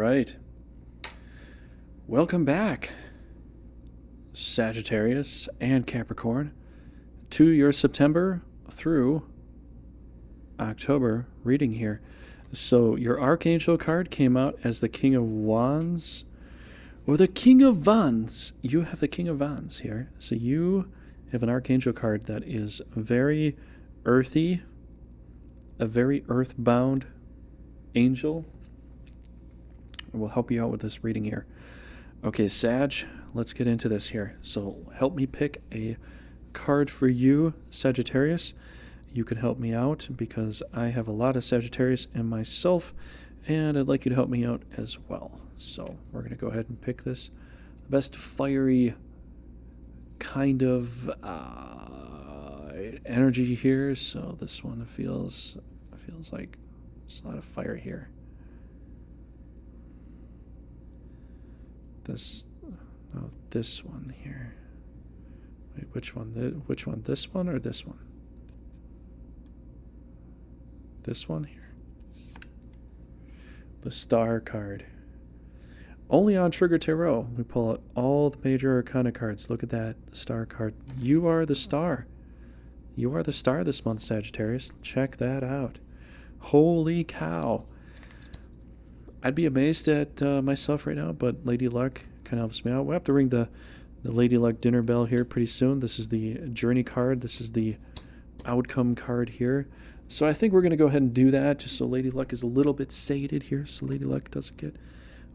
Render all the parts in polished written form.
right. Welcome back, Sagittarius and Capricorn, to your September through October reading here. So your Archangel card came out as the King of Wands, or the King of Wands. You have the King of Wands here. So you have an Archangel card that is very earthy, a very earthbound angel. Will help you out with this reading here. Okay, Sag, let's get into this here. So help me pick a card for you, Sagittarius. You can help me out because I have a lot of Sagittarius in myself, and I'd like you to help me out as well. So we're going to go ahead and pick this. The best fiery kind of energy here. So this one feels like there's a lot of fire here. This one here. Wait, which one? Which one? This one or this one? This one here. The Star card. Only on Trigger Tarot, we pull out all the major arcana cards. Look at that, the Star card. You are the star. You are the star this month, Sagittarius. Check that out. Holy cow. I'd be amazed at myself right now, but Lady Luck kind of helps me out. We'll have to ring the Lady Luck dinner bell here pretty soon. This is the Journey card. This is the Outcome card here. So I think we're going to go ahead and do that just so Lady Luck is a little bit sated here, so Lady Luck doesn't get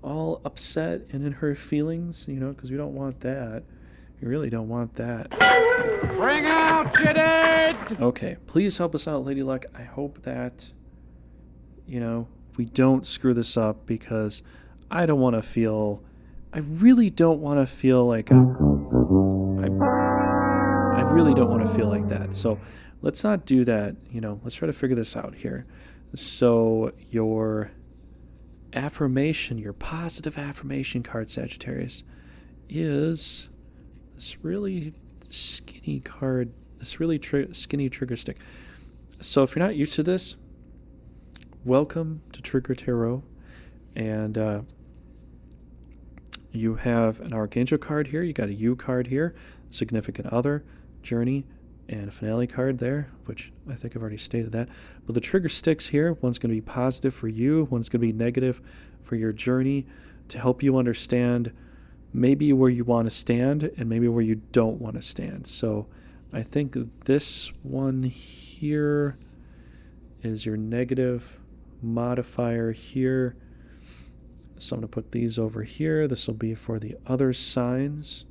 all upset and in her feelings, you know, because we don't want that. We really don't want that. Bring out your dead! Okay, please help us out, Lady Luck. I hope that, you know, we don't screw this up because I don't want to feel, I really don't want to feel like I really don't want to feel like that. So let's not do that, you know, let's try to figure this out here. So your affirmation, your positive affirmation card, Sagittarius, is this really skinny card, this really skinny trigger stick. So if you're not used to this, welcome to Trigger Tarot, and you have an Archangel card here, you got a You card here, Significant Other, Journey, and a Finale card there, which I think I've already stated that. But the trigger sticks here, one's going to be positive for you, one's going to be negative for your journey, to help you understand maybe where you want to stand and maybe where you don't want to stand. So I think this one here is your negative modifier here. So I'm going to put these over here. This will be for the other signs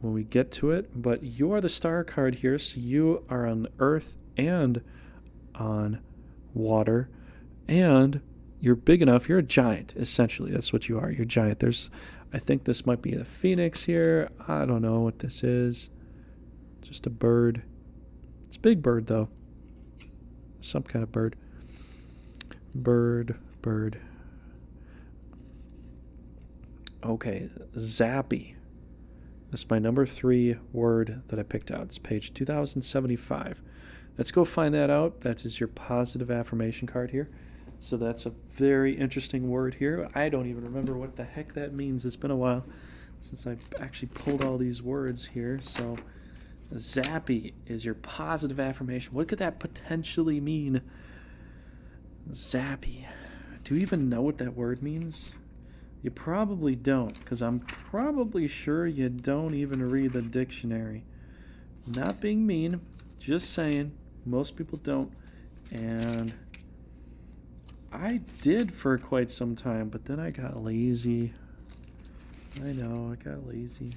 when we get to it. But you are the Star card here, so you are on Earth and on water, and you're big enough. You're a giant, essentially. That's what you are. You're a giant. I think this might be a phoenix here. I don't know what this is. Just a bird. It's a big bird, though. Some kind of bird. Bird. Okay, zappy. This is my number 3 word that I picked out. It's page 2075. Let's go find that out. That is your positive affirmation card here. So that's a very interesting word here. I don't even remember what the heck that means. It's been a while since I've actually pulled all these words here. So zappy is your positive affirmation. What could that potentially mean? Zappy. Do you even know what that word means? You probably don't, because I'm probably sure you don't even read the dictionary. Not being mean, just saying. Most people don't. And I did for quite some time, but then I got lazy. I know, I got lazy.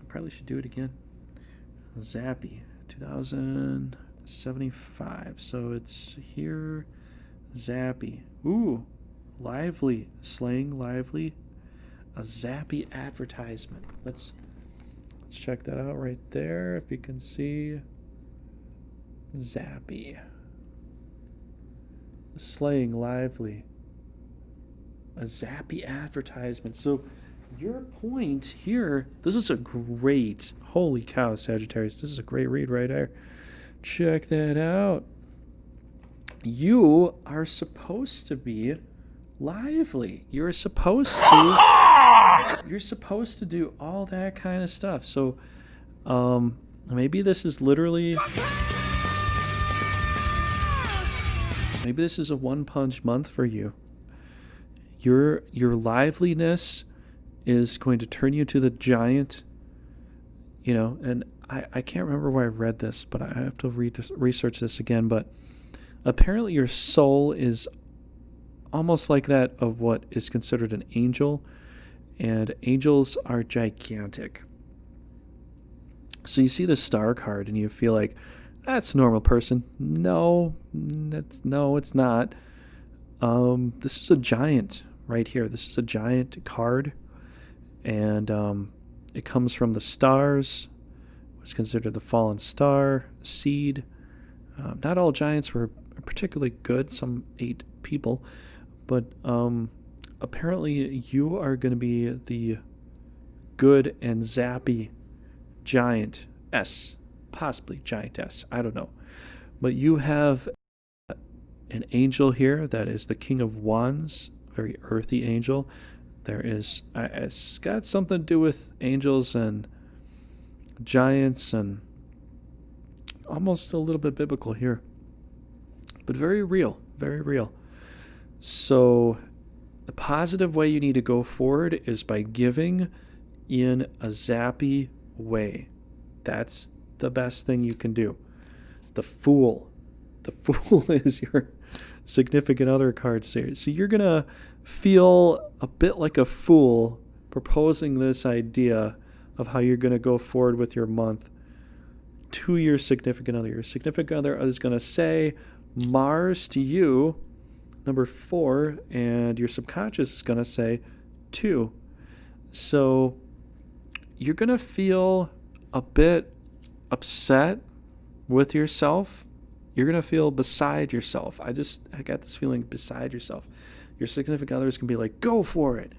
I probably should do it again. Zappy, 2075. So it's here. Zappy. Ooh. Lively, slang lively, a zappy advertisement. Let's check that out right there. If you can see, zappy, slang lively, a zappy advertisement. So your point here, this is a great, holy cow, Sagittarius, this is a great read right there. Check that out. You are supposed to be lively. You're supposed to do all that kind of stuff. So maybe this is literally, maybe this is a one punch month for you. Your liveliness is going to turn you to the giant, and I can't remember where I read this, but I have to research this again. But apparently your soul is almost like that of what is considered an angel, and angels are gigantic. So you see the star card and you feel like, that's a normal person. No, it's not. This is a giant right here. This is a giant card, and it comes from the stars. It's considered the fallen star seed. Not all giants were particularly good. Some ate people, but apparently you are going to be the good and zappy giant S, possibly giant S. I don't know, but you have an angel here that is the King of Wands, very earthy angel. There is, it's got something to do with angels and giants and almost a little bit biblical here, but very real, very real. So the positive way you need to go forward is by giving in a zappy way. That's the best thing you can do. The Fool. The Fool is your significant other card series. So you're going to feel a bit like a fool proposing this idea of how you're going to go forward with your month to your significant other. Your significant other is going to say Mars to you, number 4, and your subconscious is going to say 2. So you're going to feel a bit upset with yourself. You're going to feel beside yourself. I got this feeling beside yourself. Your significant other is going to be like, go for it.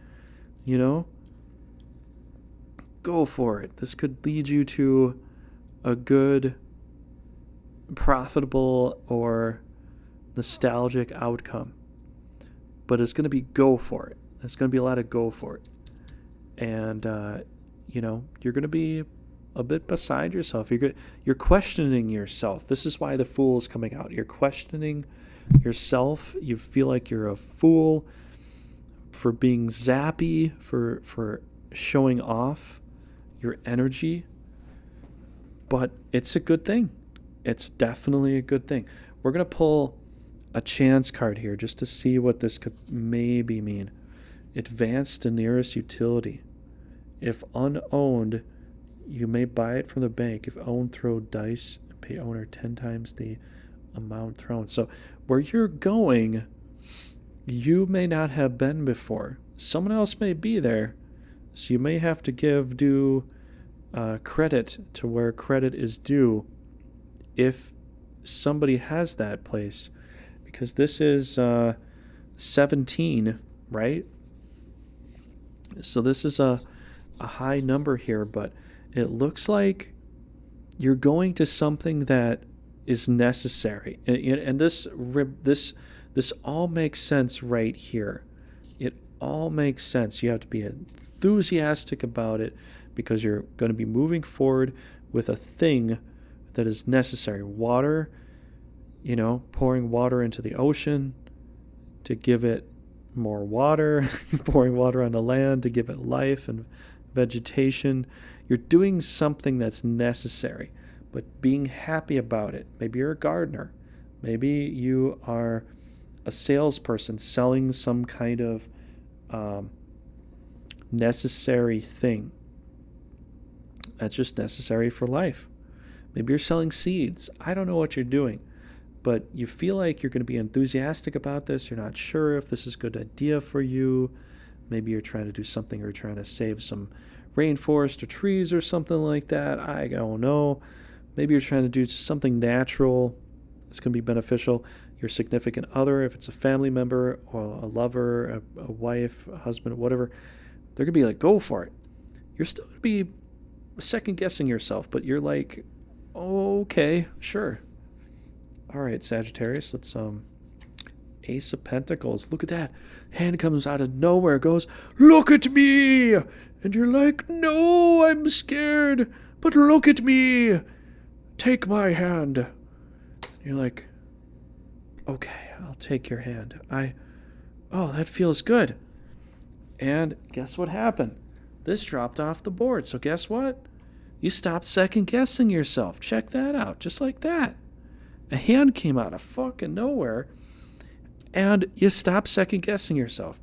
Go for it. This could lead you to a good, profitable, or nostalgic outcome. But it's going to be go for it. It's going to be a lot of go for it. And, you're going to be a bit beside yourself. You're questioning yourself. This is why the Fool is coming out. You're questioning yourself. You feel like you're a fool for being zappy, for showing off your energy. But it's a good thing. It's definitely a good thing. We're going to pull a chance card here just to see what this could maybe mean. Advance to nearest utility. If unowned, you may buy it from the bank. If owned, throw dice and pay owner 10 times the amount thrown. So where you're going, you may not have been before. Someone else may be there. So you may have to give due credit to where credit is due if somebody has that place. Because this is 17, right? So this is a high number here, but it looks like you're going to something that is necessary. And this all makes sense right here. It all makes sense. You have to be enthusiastic about it because you're going to be moving forward with a thing that is necessary. Water, pouring water into the ocean to give it more water, pouring water on the land to give it life and vegetation. You're doing something that's necessary, but being happy about it. Maybe you're a gardener. Maybe you are a salesperson selling some kind of necessary thing that's just necessary for life. Maybe you're selling seeds. I don't know what you're doing, but you feel like you're going to be enthusiastic about this. You're not sure if this is a good idea for you. Maybe you're trying to do something, or you're trying to save some rainforest or trees or something like that. I don't know. Maybe you're trying to do just something natural that's going to be beneficial. Your significant other, if it's a family member or a lover, a wife, a husband, whatever, they're going to be like, go for it. You're still going to be second guessing yourself, but you're like, okay, sure. All right, Sagittarius, let's Ace of Pentacles. Look at that. Hand comes out of nowhere, goes, "Look at me!" And you're like, "No, I'm scared, but look at me. Take my hand." And you're like, "Okay, I'll take your hand. Oh, that feels good." And guess what happened? This dropped off the board. So guess what? You stopped second guessing yourself. Check that out. Just like that. A hand came out of fucking nowhere, and you stopped second guessing yourself.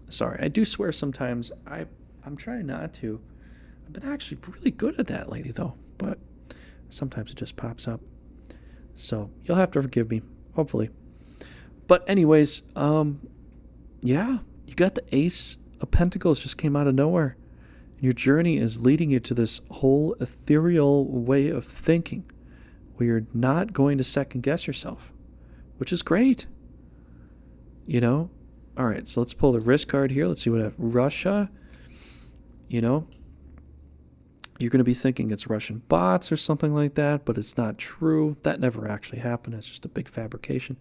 Sorry, I do swear sometimes. I'm trying not to. I've been actually really good at that lately, though. But sometimes it just pops up. So you'll have to forgive me, hopefully. But anyways, yeah, you got the Ace of Pentacles just came out of nowhere. Your journey is leading you to this whole ethereal way of thinking where you're not going to second guess yourself, which is great. You know? All right, so let's pull the risk card here. Let's see what Russia, you know, you're going to be thinking it's Russian bots or something like that, but it's not true. That never actually happened. It's just a big fabrication.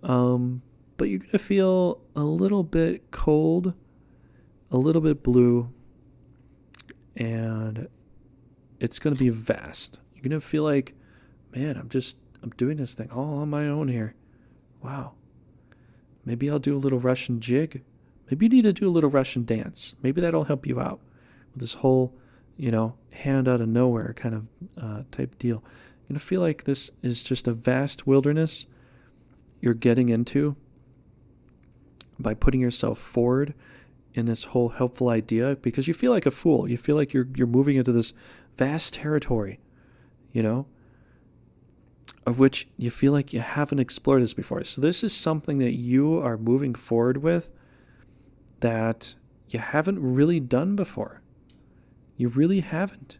But you're going to feel a little bit cold, a little bit blue, and it's going to be vast. You're going to feel like, man, I'm doing this thing all on my own here. Wow. Maybe I'll do a little Russian jig. Maybe you need to do a little Russian dance. Maybe that'll help you out with this whole, you know, hand out of nowhere kind of type deal. You're going to feel like this is just a vast wilderness you're getting into by putting yourself forward in this whole helpful idea, because you feel like a fool. You feel like you're moving into this vast territory, you know, of which you feel like you haven't explored this before. So this is something that you are moving forward with that you haven't really done before. You really haven't,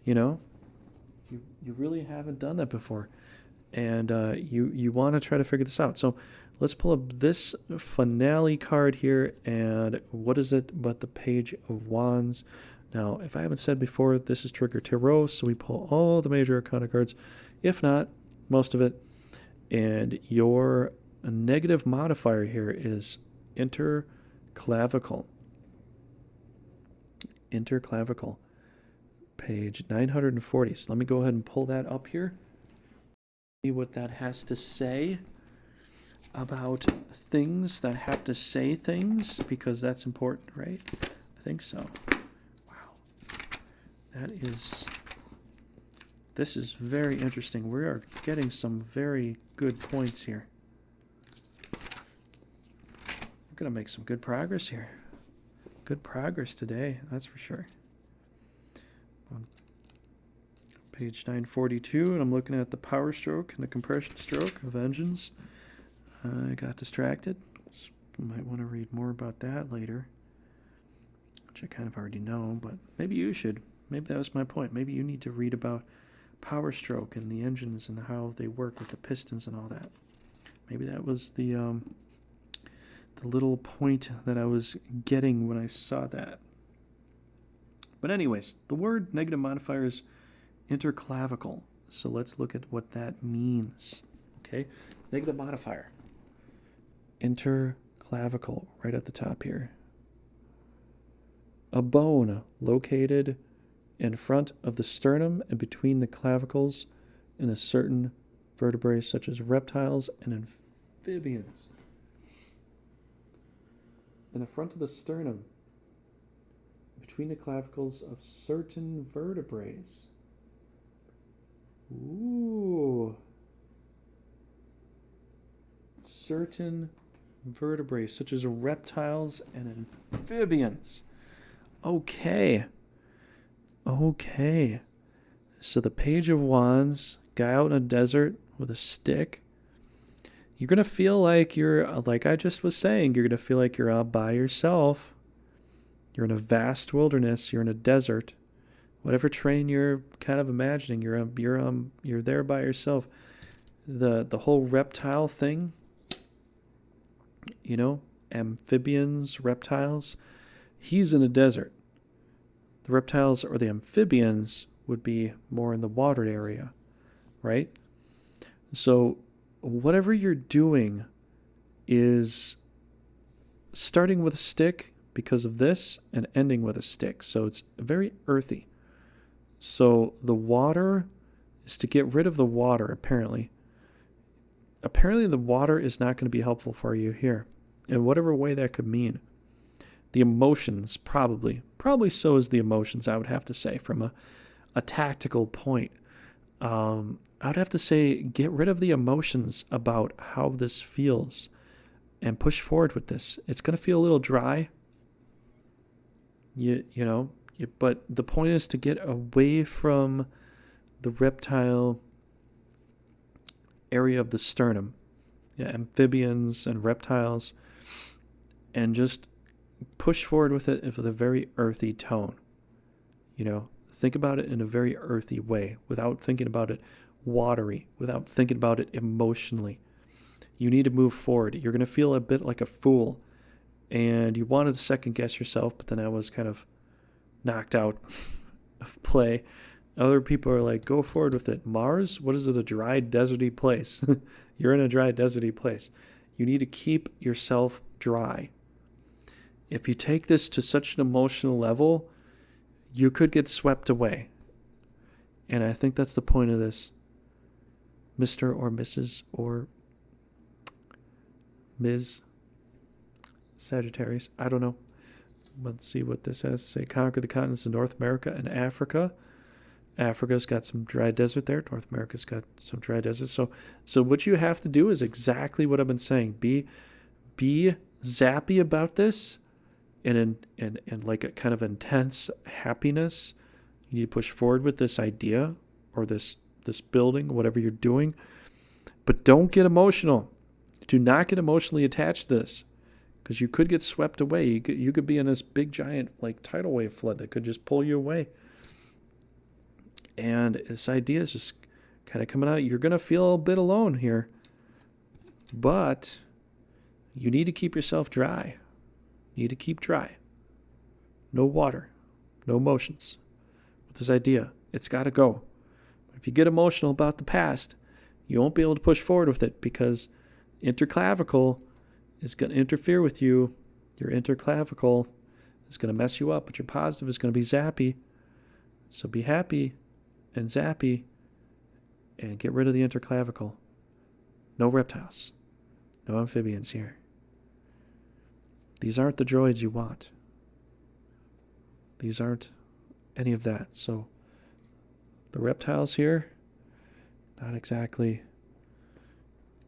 you know, you really haven't done that before. And you want to try to figure this out. So let's pull up this finale card here. And what is it but the Page of Wands? Now, if I haven't said before, this is Trigger Tarot. So we pull all the major arcana cards, if not most of it. And your negative modifier here is interclavicle. Interclavicle. Page 940. So let me go ahead and pull that up here. See what that has to say about things that have to say things, because that's important, right? I think so. Wow. This is very interesting. We are getting some very good points here. We're going to make some good progress here. Good progress today, that's for sure. On page 942, and I'm looking at the power stroke and the compression stroke of engines. I got distracted. So might want to read more about that later, which I kind of already know, but maybe you should. Maybe that was my point. Maybe you need to read about power stroke and the engines and how they work with the pistons and all that. Maybe that was the little point that I was getting when I saw that. But anyways, the word negative modifier is interclavicle. So let's look at what that means. Okay, negative modifier. Interclavicle, right at the top here. A bone located in front of the sternum and between the clavicles in a certain vertebrae such as reptiles and amphibians. In the front of the sternum, between the clavicles of certain vertebrae. Ooh. Certain vertebrae, such as reptiles and amphibians. Okay. Okay. So the Page of Wands, guy out in a desert with a stick. You're going to feel like you're, like I just was saying, you're going to feel like you're out by yourself. You're in a vast wilderness. You're in a desert. Whatever terrain you're kind of imagining, you're there by yourself. The whole reptile thing, you know, amphibians, reptiles. He's in a desert. The reptiles or the amphibians would be more in the water area, right? So whatever you're doing is starting with a stick because of this and ending with a stick. So it's very earthy. So the water is to get rid of the water, apparently. Apparently the water is not going to be helpful for you here, in whatever way that could mean. The emotions, probably so is the emotions, I would have to say, from a tactical point. I would have to say get rid of the emotions about how this feels and push forward with this. It's going to feel a little dry, but the point is to get away from the reptile area of the sternum, amphibians and reptiles, and just push forward with it with a very earthy tone. Think about it in a very earthy way, without thinking about it watery, without thinking about it emotionally. You need to move forward. You're going to feel a bit like a fool, and you wanted to second guess yourself, but then I was kind of knocked out of play. Other people are like, go forward with it. Mars, what is it, a dry, deserty place? You're in a dry, deserty place. You need to keep yourself dry. If you take this to such an emotional level, you could get swept away. And I think that's the point of this. Mr. or Mrs. or Ms. Sagittarius. I don't know. Let's see what this has to say. Conquer the continents of North America and Africa. Africa's got some dry desert there. North America's got some dry desert. So what you have to do is exactly what I've been saying. Be zappy about this. And like a kind of intense happiness. You need to push forward with this idea or this building, whatever you're doing. But don't get emotional. Do not get emotionally attached to this, because you could get swept away. You could be in this big giant like tidal wave flood that could just pull you away. And this idea is just kind of coming out. You're going to feel a bit alone here, but you need to keep yourself dry. Need to keep dry. No water. No emotions. With this idea, it's got to go. If you get emotional about the past, you won't be able to push forward with it, because interclavicle is going to interfere with you. Your interclavicle is going to mess you up, but your positive is going to be zappy. So be happy and zappy and get rid of the interclavicle. No reptiles. No amphibians here. These aren't the droids you want. These aren't any of that. So the reptiles here, not exactly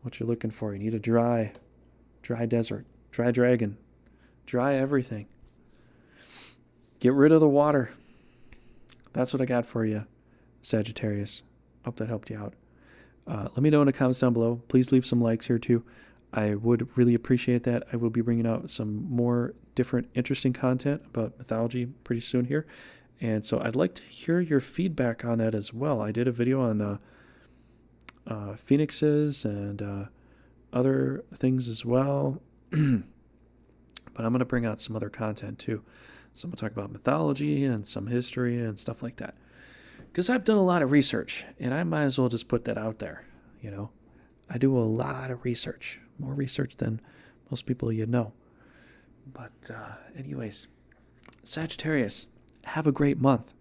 what you're looking for. You need a dry desert, dry dragon, dry everything. Get rid of the water. That's what I got for you, Sagittarius. Hope that helped you out. Let me know in the comments down below. Please leave some likes here too. I would really appreciate that. I will be bringing out some more different interesting content about mythology pretty soon here. And so I'd like to hear your feedback on that as well. I did a video on phoenixes and other things as well. But I'm going to bring out some other content too. So I'm going to talk about mythology and some history and stuff like that. Because I've done a lot of research, and I might as well just put that out there, I do a lot of research. More research than most people you know. But anyways, Sagittarius, have a great month.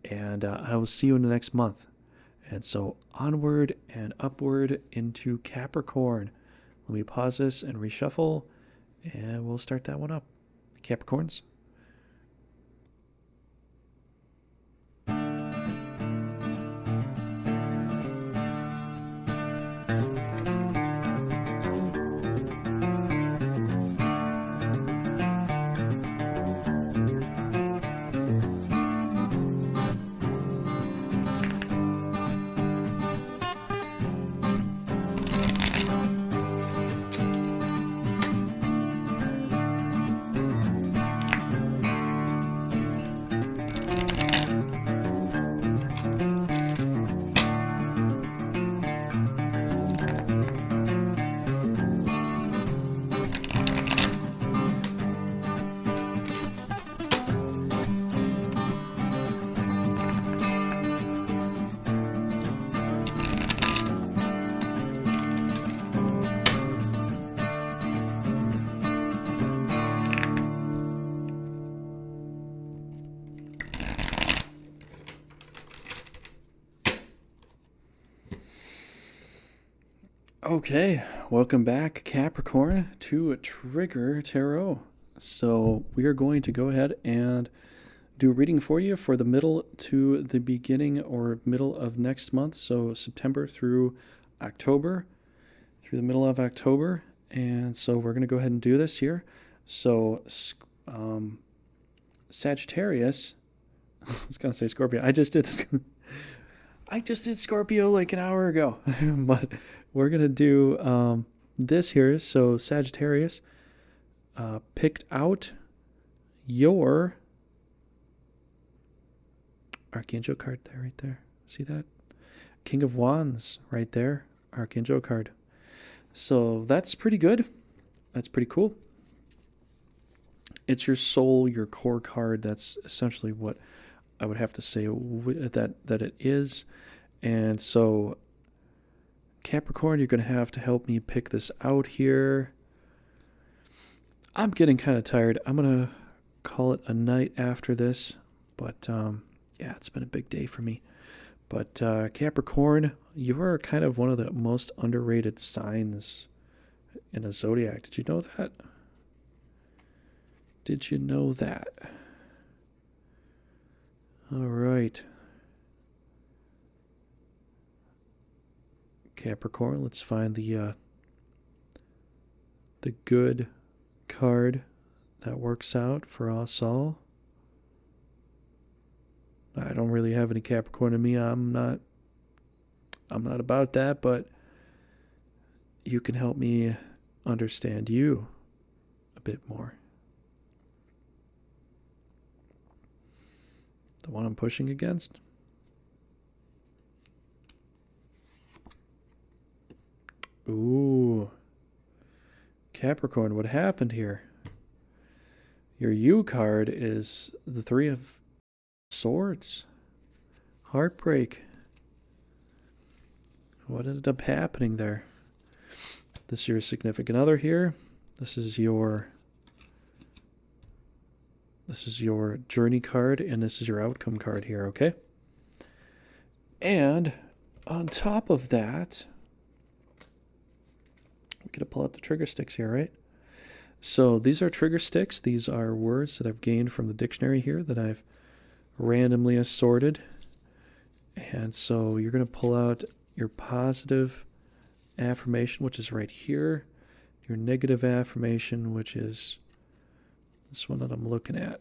And I will see you in the next month. And so onward and upward into Capricorn. Let me pause this and reshuffle, and we'll start that one up. Capricorns. Okay, welcome back, Capricorn, to Trigger Tarot. So we are going to go ahead and do a reading for you for the middle to the beginning or middle of next month. So September through October, through the middle of October. And so we're going to go ahead and do this here. So Sagittarius, I was going to say Scorpio. I just did Scorpio like an hour ago, but we're going to do this here. So Sagittarius picked out your Archangel card there, right there. See that? King of Wands right there, Archangel card. So that's pretty good. That's pretty cool. It's your soul, your core card. That's essentially what I would have to say that it is. And so Capricorn, you're going to help me pick this out here. I'm getting kind of tired. I'm going to call it a night after this. But yeah, it's been a big day for me. But Capricorn, you are kind of one of the most underrated signs in a zodiac. Did you know that? Did you know that? All right. Capricorn, let's find the good card that works out for us all. I don't really have any Capricorn in me. I'm not about that, but you can help me understand you a bit more. The one I'm pushing against? Ooh. Capricorn, what happened here? Your U card is the Three of Swords. Heartbreak. What ended up happening there? This is your significant other here. This is your journey card, and this is your outcome card here, okay? And on top of that, we gotta pull out the trigger sticks here, right? So these are trigger sticks. These are words that I've gained from the dictionary here that I've randomly assorted. And so you're going to pull out your positive affirmation, which is right here. Your negative affirmation, which is this one that I'm looking at.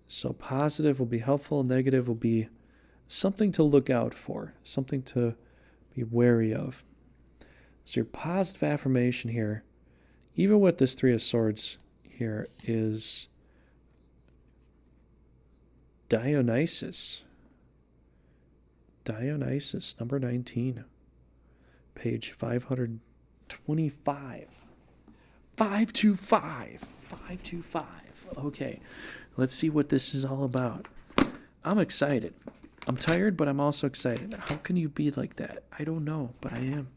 So positive will be helpful. Negative will be something to look out for, something to be wary of. So your positive affirmation here, even with this Three of Swords here, is Dionysus. Dionysus, number 19. Page 525. 525. 525. Okay, let's see what this is all about. I'm excited. I'm tired, but I'm also excited. How can you be like that? I don't know, but I am.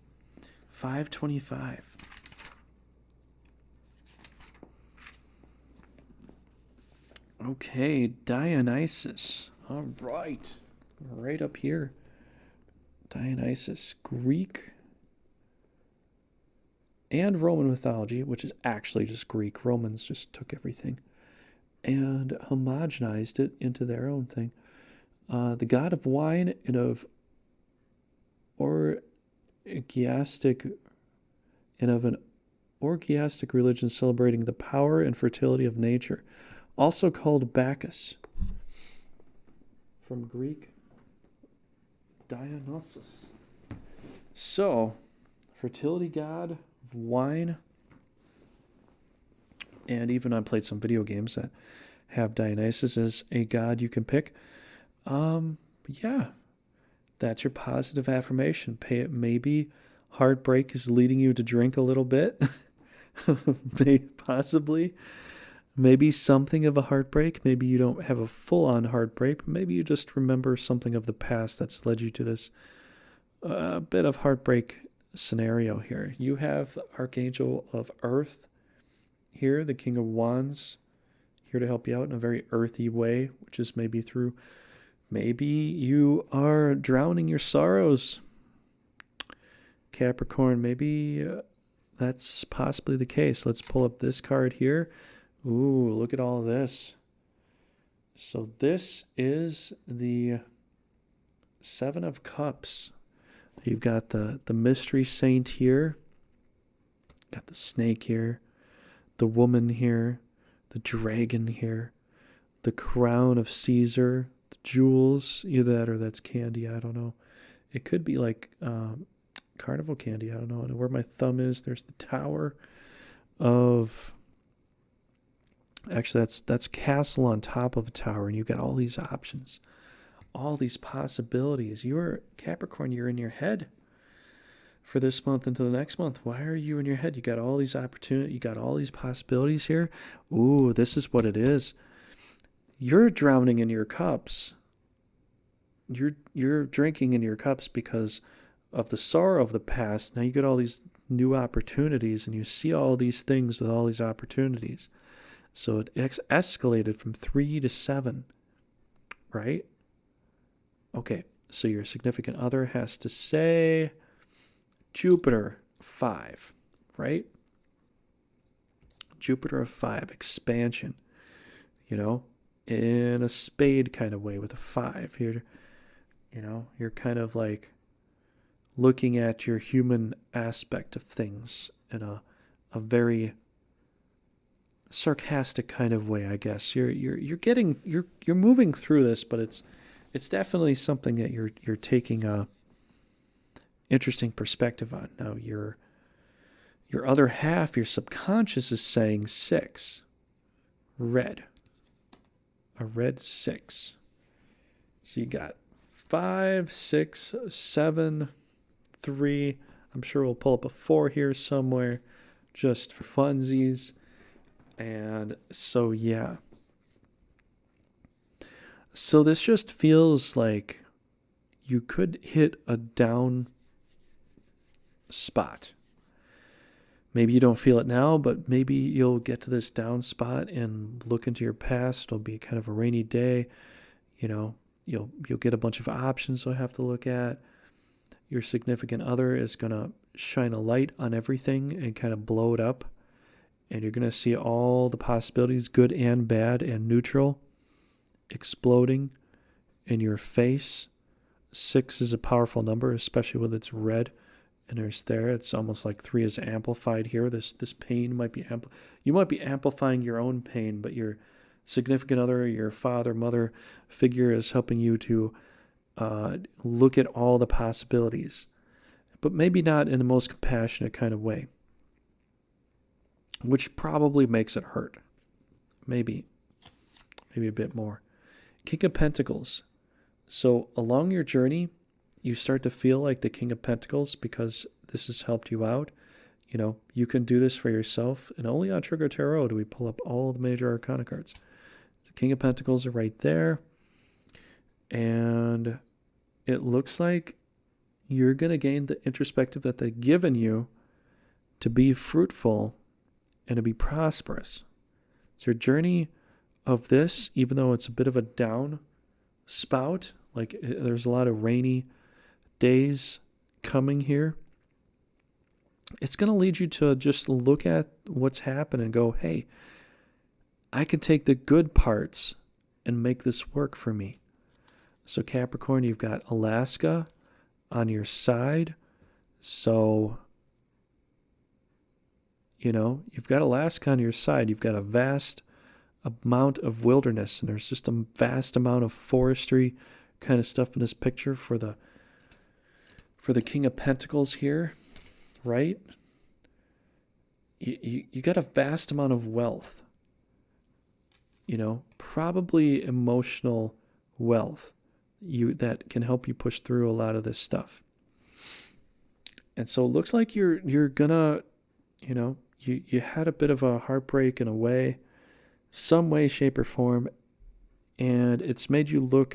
525. Okay, Dionysus. All right. Right up here. Dionysus. Greek and Roman mythology, which is actually just Greek. Romans just took everything and homogenized it into their own thing. The god of wine and of an orgiastic religion celebrating the power and fertility of nature, also called Bacchus. From Greek, Dionysus. So, fertility god of wine, and even I played some video games that have Dionysus as a god you can pick. Yeah, that's your positive affirmation. Maybe heartbreak is leading you to drink a little bit. Possibly. Maybe something of a heartbreak. Maybe you don't have a full-on heartbreak, but maybe you just remember something of the past that's led you to this bit of heartbreak scenario here. You have Archangel of Earth here, the King of Wands, here to help you out in a very earthy way, which is maybe you are drowning your sorrows. Capricorn, maybe that's possibly the case. Let's pull up this card here. Ooh, look at all this. So this is the Seven of Cups. You've got the mystery saint here. Got the snake here. The woman here. The dragon here. The crown of Caesar. The jewels. Either that or that's candy. I don't know. It could be like carnival candy. I don't know. And where my thumb is, there's the tower of... Actually, that's castle on top of a tower, and you've got all these options, all these possibilities. You're Capricorn, you're in your head for this month into the next month. Why are you in your head? You got all these opportunities, you got all these possibilities here. Ooh, this is what it is. You're drowning in your cups. You're drinking in your cups because of the sorrow of the past. Now you got all these new opportunities, and you see all these things with all these opportunities. So it escalated from 3 to 7, right? Okay, so your significant other has to say Jupiter 5, right? Jupiter of 5, expansion, in a spade kind of way with a 5 here. You're kind of like looking at your human aspect of things in a very sarcastic kind of way, I guess. You're moving through this, but it's definitely something that you're taking a interesting perspective on. Now your other half, your subconscious, is saying 6, red, a red 6. So you got 5, 6, 7, 3. I'm sure we'll pull up a 4 here somewhere, just for funsies. And so, yeah. So this just feels like you could hit a down spot. Maybe you don't feel it now, but maybe you'll get to this down spot and look into your past. It'll be kind of a rainy day. You'll get a bunch of options you'll have to look at. Your significant other is going to shine a light on everything and kind of blow it up. And you're going to see all the possibilities, good and bad and neutral, exploding in your face. 6 is a powerful number, especially when it's red. And it's almost like 3 is amplified here. This pain might be you might be amplifying your own pain, but your significant other, your father, mother figure is helping you to look at all the possibilities, but maybe not in the most compassionate kind of way, which probably makes it hurt. Maybe a bit more. King of Pentacles. So along your journey, you start to feel like the King of Pentacles because this has helped you out. You can do this for yourself. And only on Trigger Tarot do we pull up all the major arcana cards. The King of Pentacles are right there. And it looks like you're going to gain the introspective that they've given you to be fruitful and to be prosperous. So your journey of this, even though it's a bit of a down spout, like there's a lot of rainy days coming here, it's going to lead you to just look at what's happened and go, hey, I can take the good parts and make this work for me. So Capricorn, you've got Alaska on your side. So you've got Alaska on your side. You've got a vast amount of wilderness, and there's just a vast amount of forestry kind of stuff in this picture for the King of Pentacles here, right? You got a vast amount of wealth, probably emotional wealth that can help you push through a lot of this stuff. And so it looks like you're gonna, you had a bit of a heartbreak in a way, some way, shape, or form, and it's made you look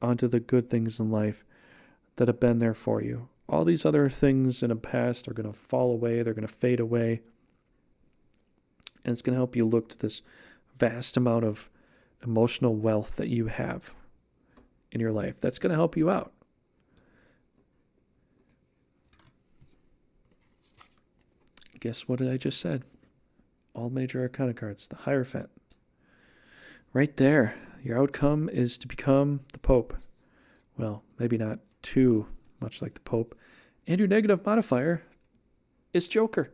onto the good things in life that have been there for you. All these other things in the past are going to fall away. They're going to fade away. And it's going to help you look to this vast amount of emotional wealth that you have in your life. That's going to help you out. guess what I just said? All major arcana cards, the Hierophant. Right there. Your outcome is to become the Pope. Well, maybe not too much like the Pope. And your negative modifier is Joker.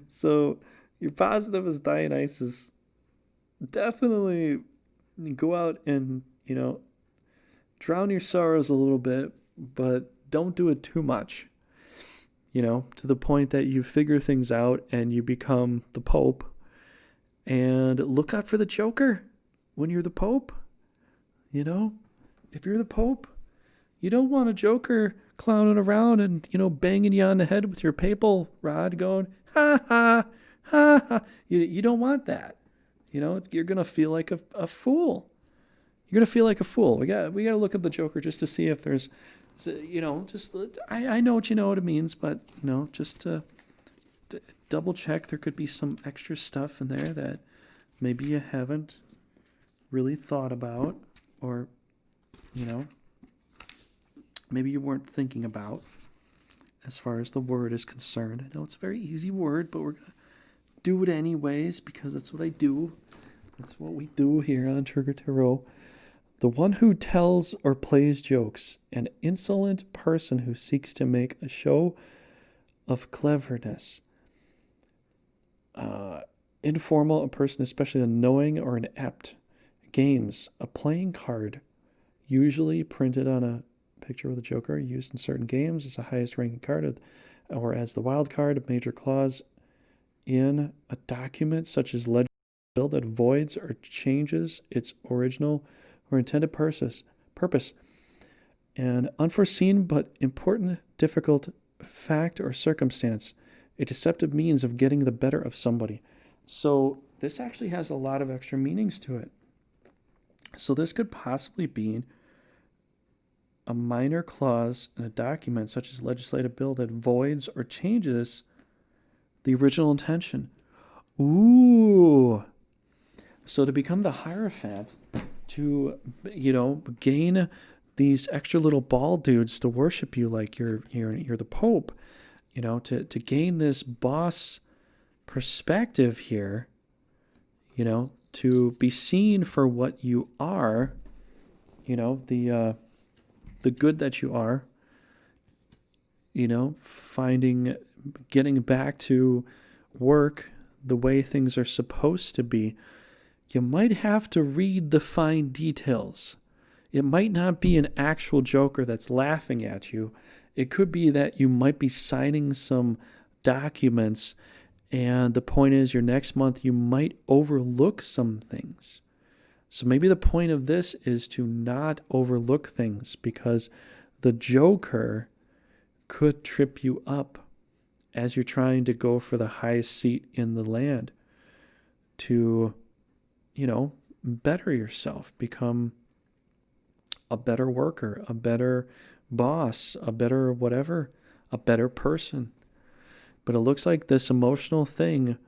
So your positive is Dionysus. Definitely go out and, drown your sorrows a little bit, but don't do it too much. To the point that you figure things out and you become the Pope. And look out for the Joker when you're the Pope. If you're the Pope, you don't want a Joker clowning around and, banging you on the head with your papal rod going, ha, ha, ha, ha. You don't want that. You're going to feel like a fool. You're going to feel like a fool. We got to look at the Joker just to see if there's, I know what it means, but, just to double check. There could be some extra stuff in there that maybe you haven't really thought about, or, maybe you weren't thinking about as far as the word is concerned. I know it's a very easy word, but we're going to do it anyways because that's what I do. That's what we do here on Trigger Tarot. The one who tells or plays jokes, an insolent person who seeks to make a show of cleverness. Informal, a person especially knowing or inept. Games, a playing card, usually printed on a picture with a Joker, used in certain games as the highest ranking card, or as the wild card, a major clause in a document such as legislation that voids or changes its original or intended purpose. An unforeseen but important, difficult fact or circumstance, a deceptive means of getting the better of somebody. So this actually has a lot of extra meanings to it. So this could possibly be a minor clause in a document such as legislative bill that voids or changes the original intention. Ooh. So to become the Hierophant, to, gain these extra little ball dudes to worship you like you're the Pope, to gain this boss perspective here, to be seen for what you are, the good that you are, getting back to work the way things are supposed to be. You might have to read the fine details. It might not be an actual Joker that's laughing at you. It could be that you might be signing some documents, and the point is your next month you might overlook some things. So maybe the point of this is to not overlook things, because the Joker could trip you up as you're trying to go for the highest seat in the land to, better yourself, become a better worker, a better boss, a better whatever, a better person. But it looks like this emotional thing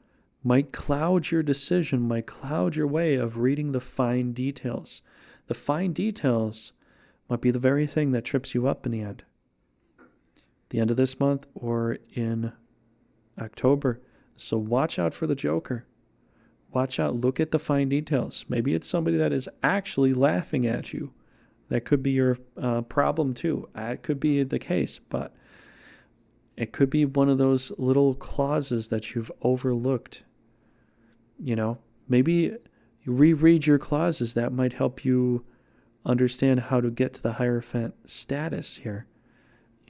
might cloud your decision, might cloud your way of reading the fine details. The fine details might be the very thing that trips you up in the end. The end of this month or in October. So watch out for the Joker. Watch out. Look at the fine details. Maybe it's somebody that is actually laughing at you. That could be your problem too. It could be the case, but it could be one of those little clauses that you've overlooked. Maybe you reread your clauses. That might help you understand how to get to the Hierophant status here.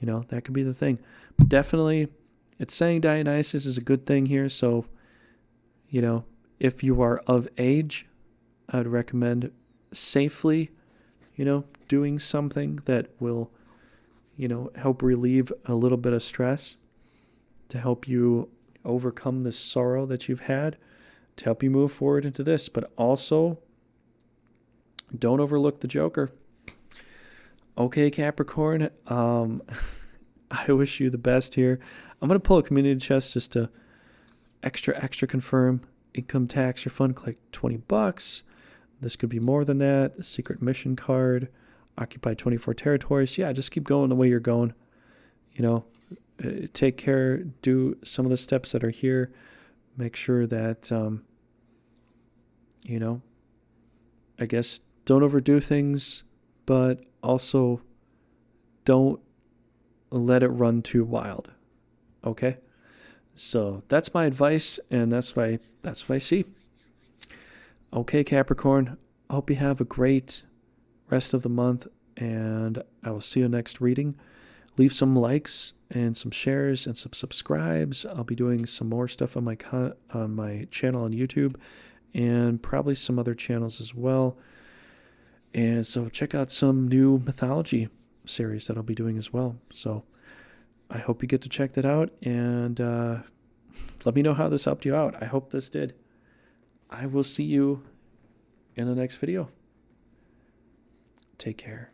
That could be the thing. But definitely, it's saying Dionysus is a good thing here. So, if you are of age, I'd recommend safely, doing something that will, help relieve a little bit of stress, to help you overcome this sorrow that you've had, to help you move forward into this. But also, don't overlook the Joker. Okay, Capricorn, I wish you the best here. I'm going to pull a community chest just to extra confirm income tax refund, like $20. This could be more than that. Secret mission card, occupy 24 territories. Yeah, just keep going the way you're going. You know, take care, do some of the steps that are here. Make sure that, you know, I guess don't overdo things, but also don't let it run too wild. Okay? So that's my advice, and that's what I see. Okay, Capricorn, I hope you have a great rest of the month, and I will see you next reading. Leave some likes and some shares and some subscribes. I'll be doing some more stuff on my channel on YouTube, and probably some other channels as well. And so check out some new mythology series that I'll be doing as well. So I hope you get to check that out, and let me know how this helped you out. I hope this did. I will see you in the next video. Take care.